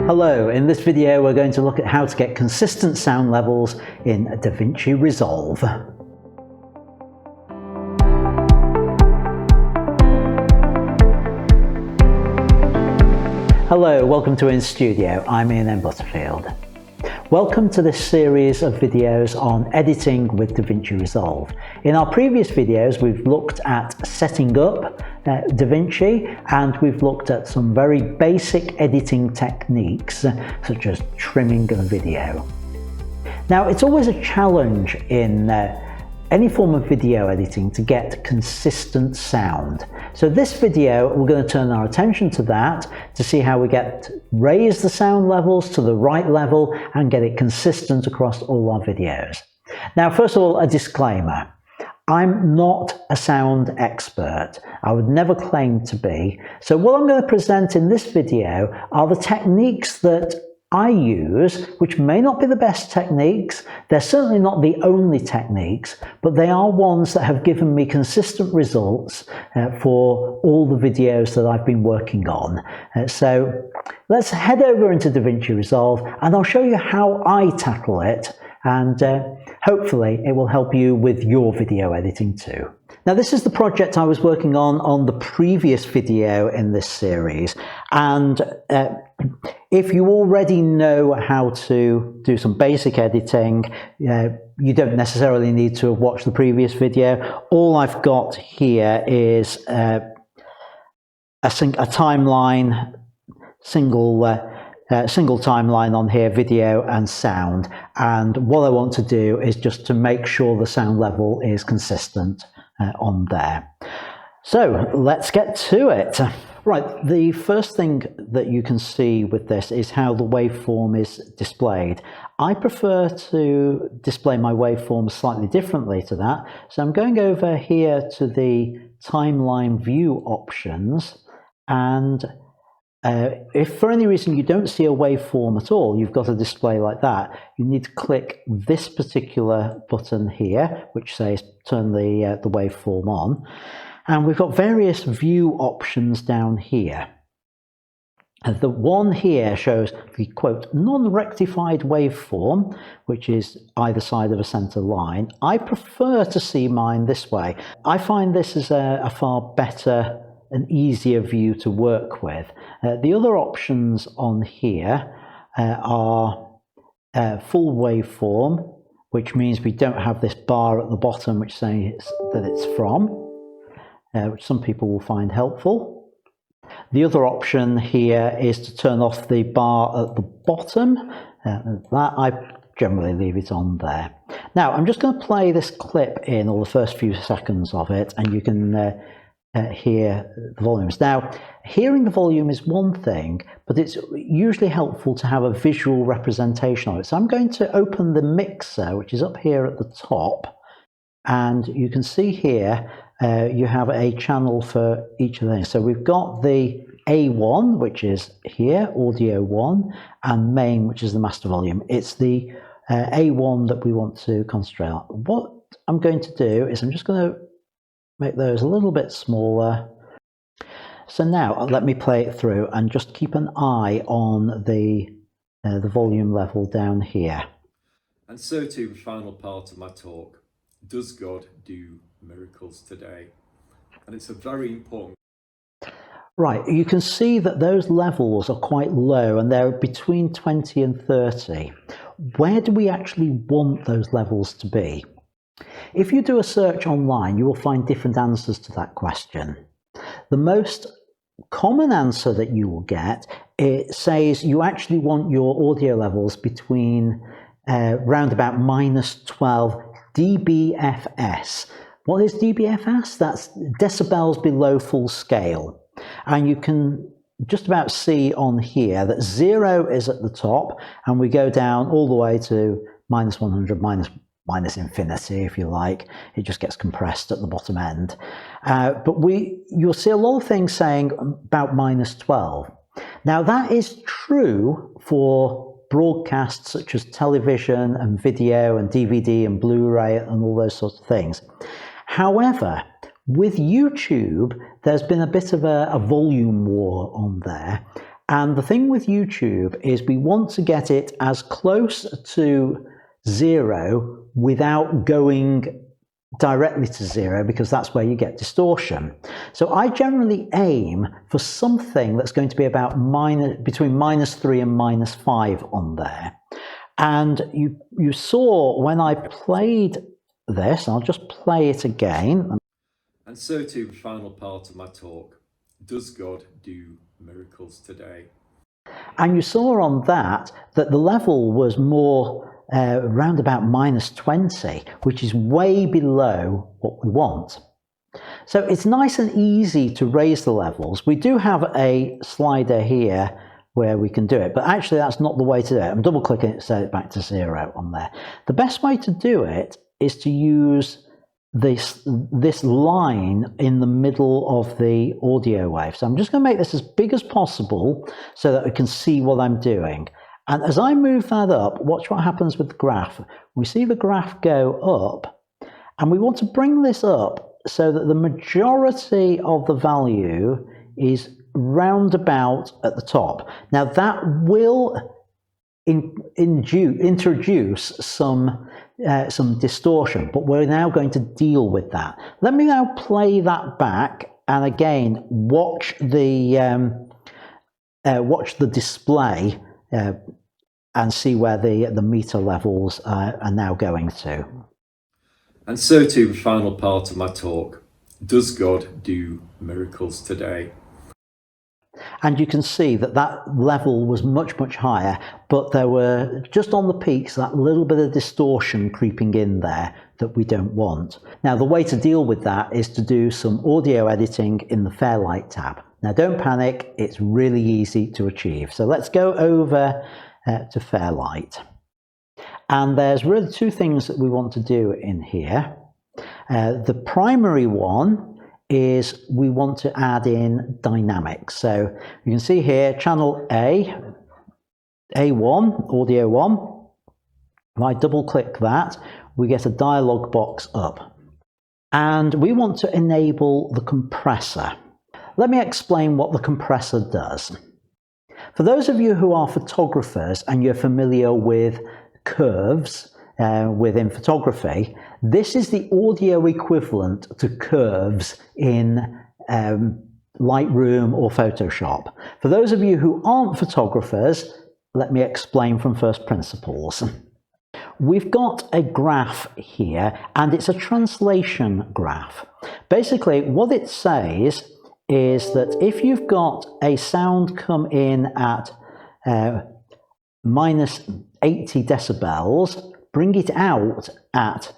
Hello, in this video we're going to look at how to get consistent sound levels in DaVinci Resolve. Hello, welcome to In Studio. I'm Ian Butterfield. Welcome to this series of videos on editing with DaVinci Resolve. In our previous videos we've looked at setting up DaVinci, and we've looked at some very basic editing techniques such as trimming a video. Now, it's always a challenge in any form of video editing to get consistent sound. So this video, we're going to turn our attention to that to see how we raise the sound levels to the right level and get it consistent across all our videos. Now, first of all, a disclaimer. I'm not a sound expert. I would never claim to be. So what I'm going to present in this video are the techniques that I use, which may not be the best techniques. They're certainly not the only techniques, but they are ones that have given me consistent results for all the videos that I've been working on. So let's head over into DaVinci Resolve and I'll show you how I tackle it, and hopefully it will help you with your video editing too. Now, this is the project I was working on the previous video in this series, and if you already know how to do some basic editing, you don't necessarily need to have watched the previous video. All I've got here is a timeline, single timeline on here, video and sound, and what I want to do is just to make sure the sound level is consistent on there. So let's get to it. Right, the first thing that you can see with this is how the waveform is displayed. I prefer to display my waveform slightly differently to that, so I'm going over here to the timeline view options, and if for any reason you don't see a waveform at all, you've got a display like that, you need to click this particular button here, which says turn the waveform on. And we've got various view options down here. The one here shows the quote non-rectified waveform, which is either side of a center line. I prefer to see mine this way. I find this is a far better and easier view to work with. The other options on here are full waveform, which means we don't have this bar at the bottom which says that it's from, which some people will find helpful. The other option here is to turn off the bar at the bottom. That I generally leave it on there. Now, I'm just going to play this clip in, or the first few seconds of it, and you can hear the volumes. Now, hearing the volume is one thing, but it's usually helpful to have a visual representation of it. So I'm going to open the mixer, which is up here at the top, and you can see here you have a channel for each of these. So we've got the A1, which is here, audio 1, and main, which is the master volume. It's the A1 that we want to concentrate on. What I'm going to do is I'm just going to make those a little bit smaller. So now let me play it through and just keep an eye on the volume level down here. And so to the final part of my talk. Does God do miracles today? And it's a very important. Right, you can see that those levels are quite low and they're between 20 and 30. Where do we actually want those levels to be? If you do a search online, you will find different answers to that question. The most common answer that you will get, it says you actually want your audio levels between round about -12 dBFS. What is dBFS? That's decibels below full scale. And you can just about see on here that 0 is at the top, and we go down all the way to -100, minus infinity, if you like. It just gets compressed at the bottom end. But you'll see a lot of things saying about -12. Now, that is true for broadcasts such as television and video and DVD and Blu-ray and all those sorts of things. However, with YouTube, there's been a bit of a volume war on there, And the thing with YouTube is we want to get it as close to 0 without going directly to 0, because that's where you get distortion. So I generally aim for something that's going to be about between -3 and -5 on there. And you saw when I played this, I'll just play it again. And so to the final part of my talk, does God do miracles today? And you saw on that the level was more around about -20, which is way below what we want. So it's nice and easy to raise the levels. We do have a slider here where we can do it, but actually that's not the way to do it. I'm double clicking it to set it back to 0 on there. The best way to do it is to use this line in the middle of the audio wave. So I'm just going to make this as big as possible so that we can see what I'm doing. And as I move that up, watch what happens with the graph. We see the graph go up, and we want to bring this up so that the majority of the value is roundabout at the top. Now that will introduce some distortion, but we're now going to deal with that. Let me now play that back, and again watch the display and see where the meter levels are now going to. And so to the final part of my talk, does God do miracles today? And you can see that level was much, much higher, but there were, just on the peaks, that little bit of distortion creeping in there that we don't want. Now, the way to deal with that is to do some audio editing in the Fairlight tab. Now, don't panic, it's really easy to achieve. So let's go over to Fairlight. And there's really two things that we want to do in here. The primary one is we want to add in dynamics. So you can see here, channel A1, audio 1. If I double click that, we get a dialog box up. And we want to enable the compressor. Let me explain what the compressor does. For those of you who are photographers and you're familiar with curves within photography, this is the audio equivalent to curves in Lightroom or Photoshop. For those of you who aren't photographers, let me explain from first principles. We've got a graph here, and it's a translation graph. Basically, what it says is that if you've got a sound come in at -80 decibels, bring it out at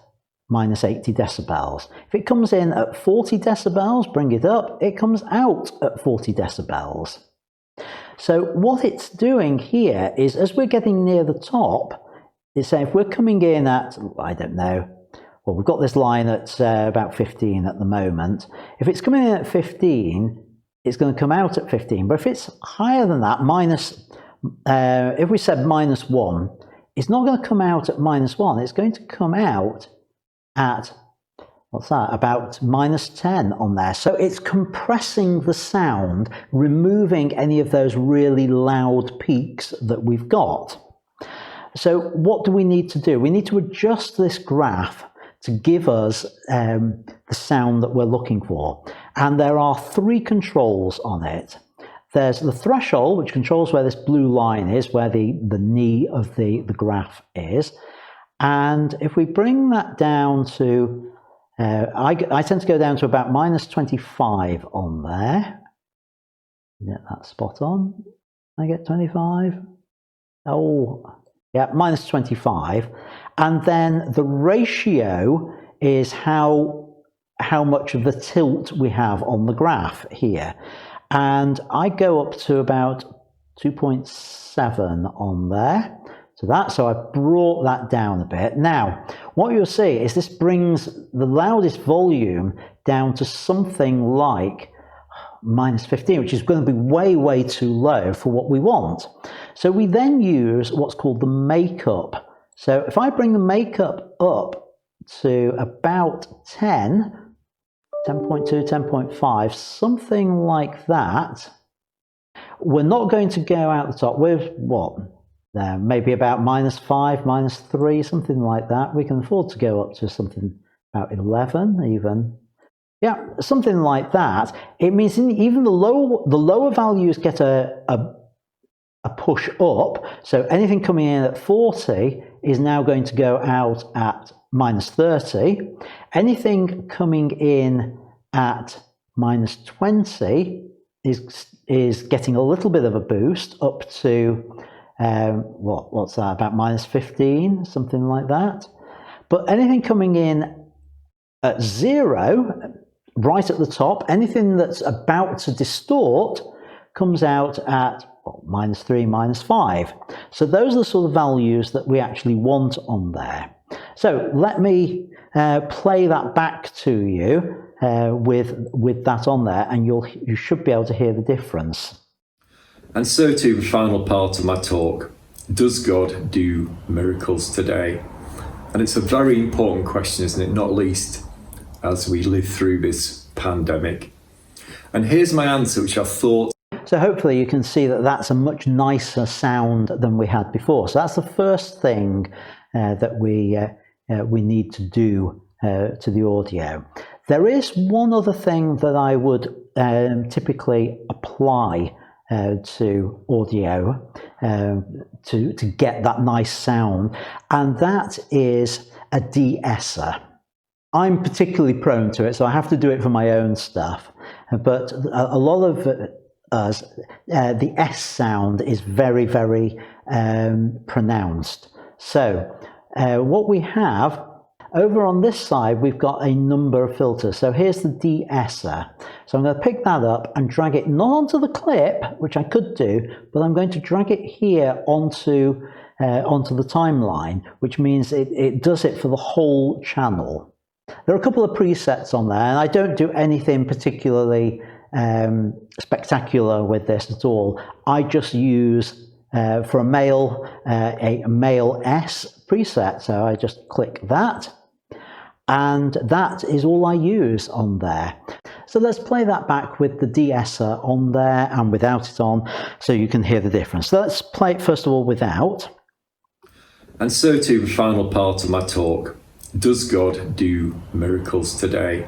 -80 decibels. If it comes in at 40 decibels, bring it up, it comes out at 40 decibels. So what it's doing here is, as we're getting near the top, it's saying if we're coming in at, I don't know, well, we've got this line at about 15 at the moment. If it's coming in at 15, it's going to come out at 15. But if it's higher than that, if we said -1, it's not going to come out at -1. It's going to come out at, what's that, about -10 on there. So it's compressing the sound, removing any of those really loud peaks that we've got. So what do we need to do? We need to adjust this graph to give us the sound that we're looking for. And there are three controls on it. There's the threshold, which controls where this blue line is, where the knee of the graph is. And if we bring that down to, I tend to go down to about -25 on there. Yeah, that's spot on. I get 25. Oh, yeah, -25. And then the ratio is how much of the tilt we have on the graph here. And I go up to about 2.7 on there. So I've brought that down a bit. Now, what you'll see is this brings the loudest volume down to something like -15, which is going to be way, way too low for what we want. So we then use what's called the makeup. So if I bring the makeup up to about 10.2, 10.5, something like that, we're not going to go out the top. We're what? Maybe about -5, -3, something like that. We can afford to go up to something about 11 even. Yeah, something like that. It means even the lower values get a push up. So anything coming in at 40 is now going to go out at -30. Anything coming in at -20 is getting a little bit of a boost up to what's that, about -15, something like that. But anything coming in at 0, right at the top, anything that's about to distort comes out at -3, -5. So those are the sort of values that we actually want on there. So let me play that back to you with that on there, and you should be able to hear the difference. And so to the final part of my talk, does God do miracles today? And it's a very important question, isn't it? Not least as we live through this pandemic. And here's my answer, which I thought. So hopefully you can see that that's a much nicer sound than we had before. So that's the first thing that we need to do to the audio. There is one other thing that I would typically apply to audio to get that nice sound, and that is a de-esser. I'm particularly prone to it, so I have to do it for my own stuff. But a lot of us, the S sound is very, very pronounced. So what we have over on this side, we've got a number of filters. So here's the de-esser. So I'm going to pick that up and drag it not onto the clip, which I could do, but I'm going to drag it here onto the timeline, which means it does it for the whole channel. There are a couple of presets on there, and I don't do anything particularly spectacular with this at all. I just use for a male S preset, so I just click that, and that is all I use on there. So let's play that back with the de-esser on there and without it on, so you can hear the difference. So let's play it first of all without. And so to the final part of my talk, does God do miracles today?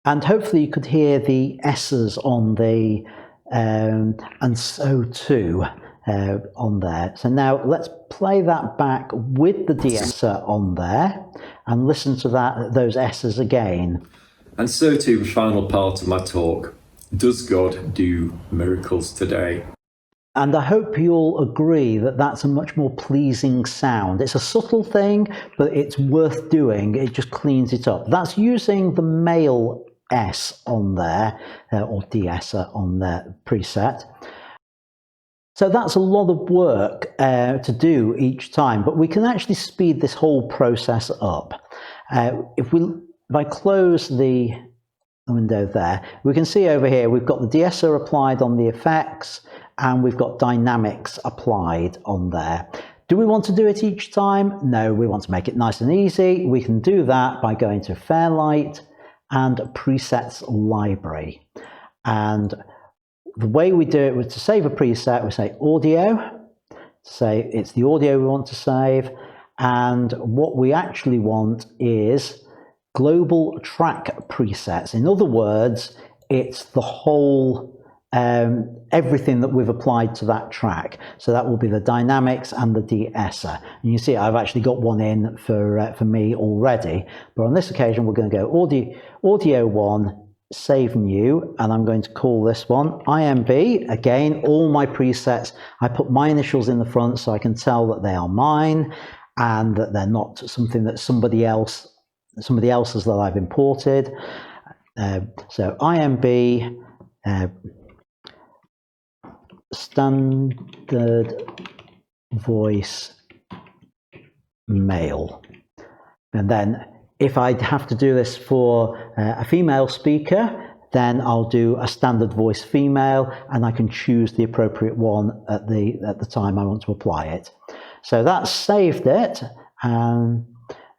And hopefully you could hear the S's on the and so too on there. So now let's play that back with the de-esser on there and listen to those S's again. And so to the final part of my talk, does God do miracles today? And I hope you'll agree that that's a much more pleasing sound. It's a subtle thing, but it's worth doing. It just cleans it up. That's using the male S on there, or de-esser on the preset. So that's a lot of work to do each time, but we can actually speed this whole process up. If I close the window there, we can see over here we've got the de-esser applied on the effects, and we've got dynamics applied on there. Do we want to do it each time? No, we want to make it nice and easy. We can do that by going to Fairlight and Presets Library. And the way we do it was to save a preset, we say audio, say it's the audio we want to save, and what we actually want is global track presets. In other words, it's the whole everything that we've applied to that track. So that will be the dynamics and the de-esser. And you see I've actually got one in for me already, but on this occasion we're going to go audio 1, save new, and I'm going to call this one IMB. Again, all my presets, I put my initials in the front so I can tell that they are mine and that they're not something that somebody else's that I've imported. So IMB standard voice male. And then if I have to do this for a female speaker, then I'll do a standard voice female, and I can choose the appropriate one at the time I want to apply it. So that's saved it, and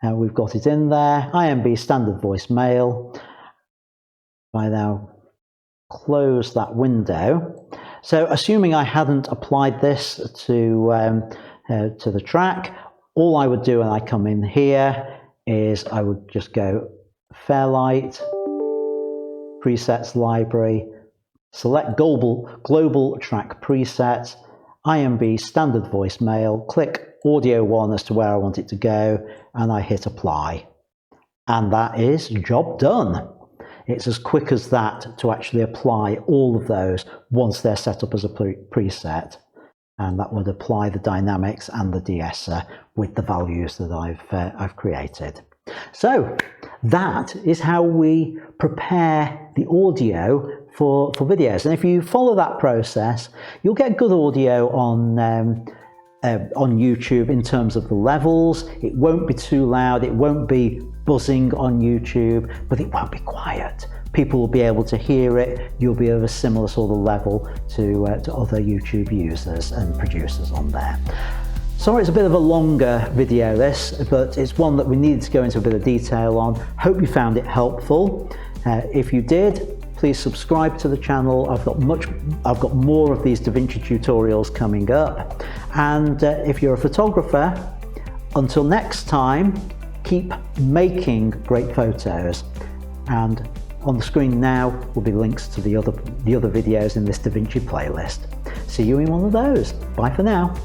we've got it in there. IMB standard voice male. If I now close that window. So assuming I hadn't applied this to the track, all I would do when I come in here is I would just go Fairlight, Presets Library, select Global Track Presets, IMB Standard Voicemail, click Audio 1 as to where I want it to go, and I hit Apply. And that is job done. It's as quick as that to actually apply all of those once they're set up as a preset. And that would apply the dynamics and the de-esser with the values that I've created. So that is how we prepare the audio for videos. And if you follow that process, you'll get good audio on YouTube in terms of the levels. It won't be too loud, it won't be buzzing on YouTube, but it won't be quiet. People will be able to hear it. You'll be of a similar sort of level to other YouTube users and producers on there. Sorry it's a bit of a longer video this, but it's one that we needed to go into a bit of detail on. Hope you found it helpful. If you did, please subscribe to the channel. I've got more of these DaVinci tutorials coming up. And if you're a photographer, until next time, keep making great photos. And on the screen now will be links to the other videos in this DaVinci playlist. See you in one of those. Bye for now.